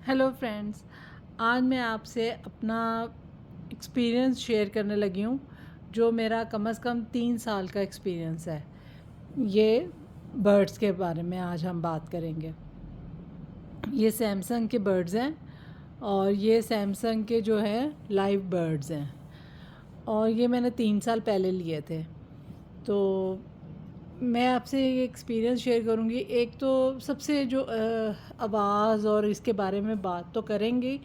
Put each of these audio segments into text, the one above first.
Hello friends, आज मैं आपसे अपना एक्सपीरियंस शेयर करने लगी हूँ जो मेरा कम से कम 3 साल का एक्सपीरियंस है। ये बर्ड्स के बारे में आज हम बात करेंगे। ये सैमसंग के बर्ड्स हैं और ये सैमसंग के जो है लाइव बर्ड्स हैं और ये मैंने 3 साल पहले लिए थे। तो मैं आपसे ये एक्सपीरियंस शेयर करूँगी। एक तो सबसे जो आवाज़ और इसके बारे में बात तो करेंगे,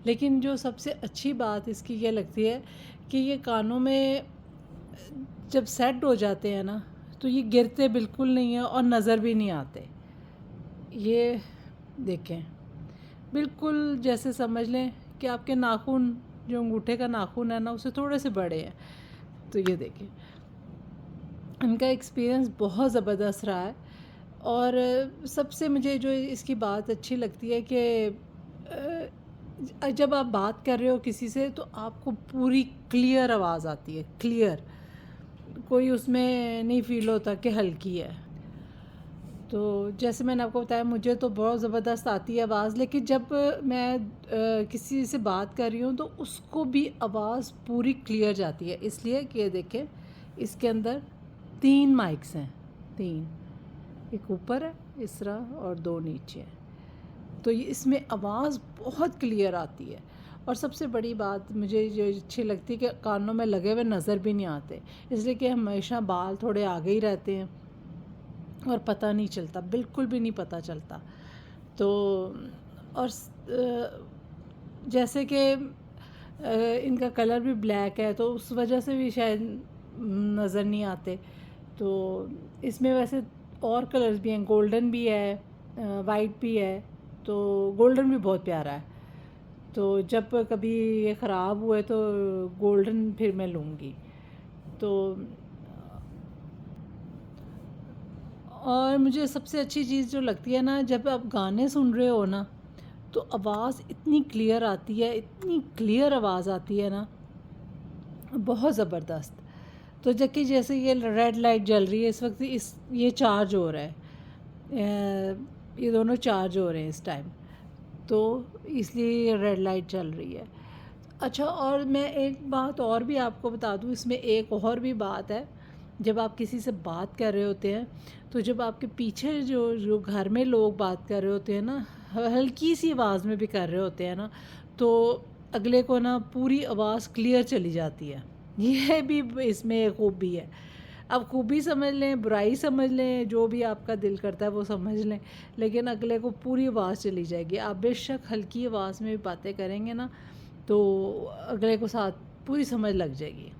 लेकिन जो सबसे अच्छी बात इसकी ये लगती है कि ये कानों में जब सेट हो जाते हैं ना, तो ये गिरते बिल्कुल नहीं हैं और नज़र भी नहीं आते। ये देखें, बिल्कुल जैसे समझ लें कि आपके नाखून, जो अंगूठे का नाखून है ना, उससे थोड़े से बड़े हैं। तो ये देखें, इनका एक्सपीरियंस बहुत ज़बरदस्त रहा है। और सबसे मुझे जो इसकी बात अच्छी लगती है कि जब आप बात कर रहे हो किसी से तो आपको पूरी क्लियर आवाज़ आती है, क्लियर, कोई उसमें नहीं फ़ील होता कि हल्की है। तो जैसे मैंने आपको बताया, मुझे तो बहुत ज़बरदस्त आती है आवाज़, लेकिन जब मैं किसी से बात कर रही हूँ तो उसको भी आवाज़ पूरी क्लियर जाती है, इसलिए कि देखें इसके अंदर 3 माइक्स हैं, 3, एक ऊपर है इस तरह और 2 नीचे हैं। तो ये इसमें आवाज़ बहुत क्लियर आती है। और सबसे बड़ी बात मुझे जो अच्छी लगती है कि कानों में लगे हुए नज़र भी नहीं आते, इसलिए कि हमेशा बाल थोड़े आगे ही रहते हैं और पता नहीं चलता, बिल्कुल भी नहीं पता चलता। तो और जैसे कि इनका कलर भी ब्लैक है तो उस वजह से भी शायद नज़र नहीं आते। तो इसमें वैसे और कलर्स भी हैं, गोल्डन भी है, वाइट भी है। तो गोल्डन भी बहुत प्यारा है। तो जब कभी ये ख़राब हुए तो गोल्डन फिर मैं लूँगी। तो और मुझे सबसे अच्छी चीज़ जो लगती है ना, जब आप गाने सुन रहे हो ना, तो आवाज़ इतनी क्लियर आती है, इतनी क्लियर आवाज़ आती है ना, बहुत ज़बरदस्त। तो जबकि जैसे ये रेड लाइट जल रही है इस वक्त, ये चार्ज हो रहा है, ये दोनों चार्ज हो रहे हैं इस टाइम, तो इसलिए ये रेड लाइट चल रही है। अच्छा, और मैं एक बात और भी आपको बता दूँ, इसमें एक और भी बात है। जब आप किसी से बात कर रहे होते हैं तो जब आपके पीछे जो जो घर में लोग बात कर रहे होते हैं ना, हल्की सी आवाज़ में भी कर रहे होते हैं ना, तो अगले को ना पूरी आवाज़ क्लियर चली जाती है। यह भी इसमें एक खूबी है। अब खूबी समझ लें, बुराई समझ लें, जो भी आपका दिल करता है वो समझ लें, लेकिन अगले को पूरी आवाज़ चली जाएगी। आप बेशक हल्की आवाज़ में भी बातें करेंगे ना, तो अगले को साथ पूरी समझ लग जाएगी।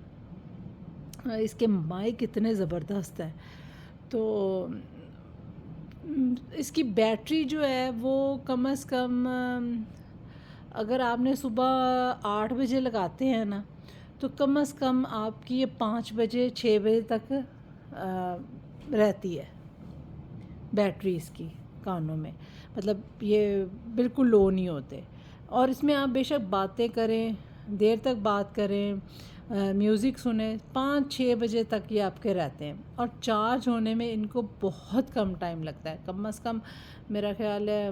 इसके माइक इतने ज़बरदस्त हैं। तो इसकी बैटरी जो है वो कम से कम, अगर आपने सुबह 8 बजे लगाते हैं ना, तो कम से कम आपकी ये 5 बजे 6 बजे तक रहती है बैटरी इसकी कानों में। मतलब ये बिल्कुल लो नहीं होते। और इसमें आप बेशक बातें करें, देर तक बात करें, म्यूज़िक सुने, 5-6 बजे तक ये आपके रहते हैं। और चार्ज होने में इनको बहुत कम टाइम लगता है, कम से कम मेरा ख़्याल है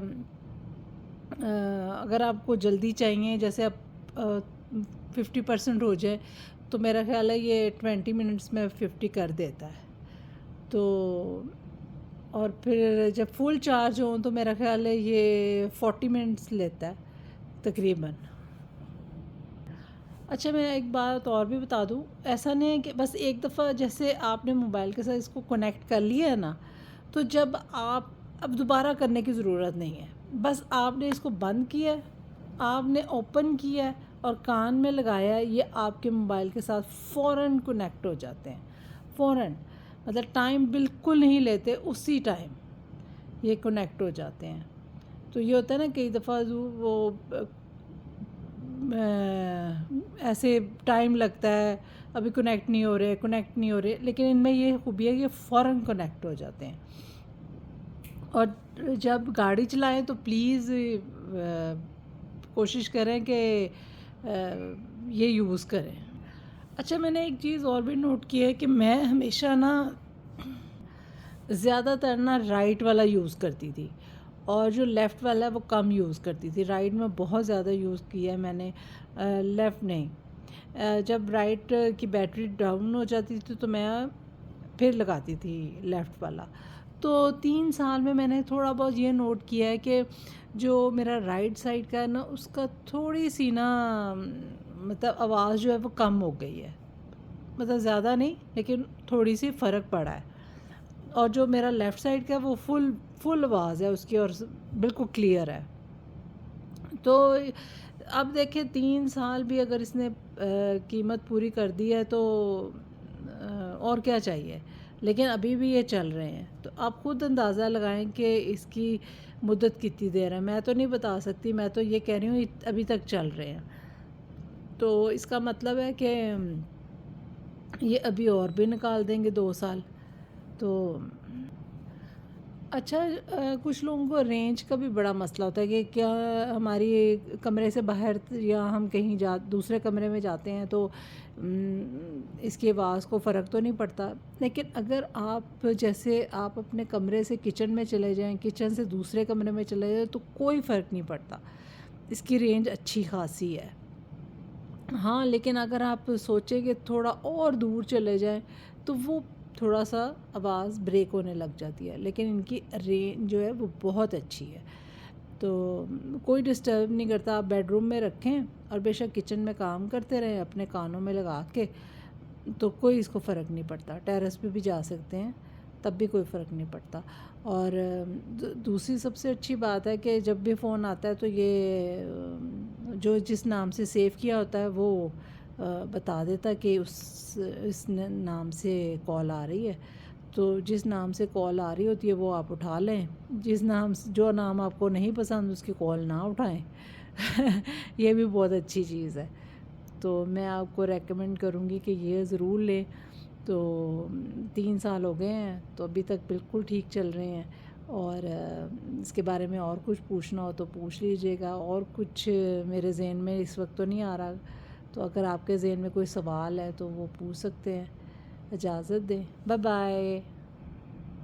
अगर आपको जल्दी चाहिए, जैसे अब 50% हो जाए, तो मेरा ख़्याल है ये 20 मिनट्स में 50 कर देता है। तो और फिर जब फुल चार्ज हो तो मेरा ख़्याल है ये 40 मिनट्स लेता है तकरीबन। अच्छा, मैं एक बात और भी बता दूँ, ऐसा नहीं है कि बस एक दफ़ा जैसे आपने मोबाइल के साथ इसको कनेक्ट कर लिया है ना, तो जब आप अब दोबारा करने की ज़रूरत नहीं है। बस आपने इसको बंद किया है, आपने ओपन किया है और कान में लगाया है, ये आपके मोबाइल के साथ फ़ौरन कनेक्ट हो जाते हैं, फ़ौरन। मतलब टाइम बिल्कुल नहीं लेते, उसी टाइम ये कनेक्ट हो जाते हैं। तो ये होता है ना, कई दफ़ा वो ऐसे टाइम लगता है, अभी कनेक्ट नहीं हो रहे, लेकिन इनमें ये खूबी है कि फ़ौरन कनेक्ट हो जाते हैं। और जब गाड़ी चलाएं तो प्लीज़ कोशिश करें कि ये यूज़ करें। अच्छा, मैंने एक चीज़ और भी नोट की है कि मैं हमेशा ना ज़्यादातर ना राइट वाला यूज़ करती थी, और जो लेफ़्ट वाला है वो कम यूज़ करती थी। राइट में बहुत ज़्यादा यूज़ किया है मैंने, लेफ़्ट नहीं। जब राइट की बैटरी डाउन हो जाती थी तो मैं फिर लगाती थी लेफ़्ट वाला। तो 3 साल में मैंने थोड़ा बहुत ये नोट किया है कि जो मेरा राइट साइड का है ना, उसका थोड़ी-सी ना मतलब आवाज़ जो है वो कम हो गई है। मतलब ज़्यादा नहीं, लेकिन थोड़ी-सी फ़र्क पड़ा है। और जो मेरा लेफ़्ट साइड का है वो फुल आवाज़ है उसकी, और बिल्कुल क्लियर है। तो अब देखिए 3 साल भी अगर इसने कीमत पूरी कर दी है तो और क्या चाहिए। लेकिन अभी भी ये चल रहे हैं, तो आप खुद अंदाज़ा लगाएं कि इसकी मुद्दत कितनी देर है। मैं तो नहीं बता सकती, मैं तो ये कह रही हूँ अभी तक चल रहे हैं। तो इसका मतलब है कि ये अभी और भी निकाल देंगे 2 साल। तो अच्छा, कुछ लोगों को रेंज का भी बड़ा मसला होता है कि क्या हमारी कमरे से बाहर या हम कहीं जा दूसरे कमरे में जाते हैं तो इसकी आवाज़ को फ़र्क तो नहीं पड़ता। लेकिन अगर आप जैसे आप अपने कमरे से किचन में चले जाएं, किचन से दूसरे कमरे में चले जाएं, तो कोई फ़र्क नहीं पड़ता। इसकी रेंज अच्छी खासी है। हाँ, लेकिन अगर आप सोचें कि थोड़ा और दूर चले जाएं तो वो थोड़ा-सा आवाज़ ब्रेक होने लग जाती है। लेकिन इनकी रेंज जो है वो बहुत अच्छी है। तो कोई डिस्टर्ब नहीं करता। आप बेडरूम में रखें और बेशक किचन में काम करते रहें अपने कानों में लगा के, तो कोई इसको फ़र्क नहीं पड़ता। टेरेस पे भी जा सकते हैं, तब भी कोई फ़र्क नहीं पड़ता। और दूसरी सबसे अच्छी बात है कि जब भी फ़ोन आता है तो ये जो जिस नाम से सेव किया होता है वो बता देता कि इस नाम से कॉल आ रही है। तो जिस नाम से कॉल आ रही होती है वो आप उठा लें, जो नाम आपको नहीं पसंद उसकी कॉल ना उठाएं। ये भी बहुत अच्छी चीज़ है। तो मैं आपको रेकमेंड करूँगी कि ये ज़रूर लें। तो 3 साल हो गए हैं तो अभी तक बिल्कुल ठीक चल रहे हैं। और इसके बारे में और कुछ पूछना हो तो पूछ लीजिएगा। और कुछ मेरे ज़हन में इस वक्त तो नहीं आ रहा, तो अगर आपके ज़हन में कोई सवाल है तो वो पूछ सकते हैं। इजाज़त दें, बाय बाय।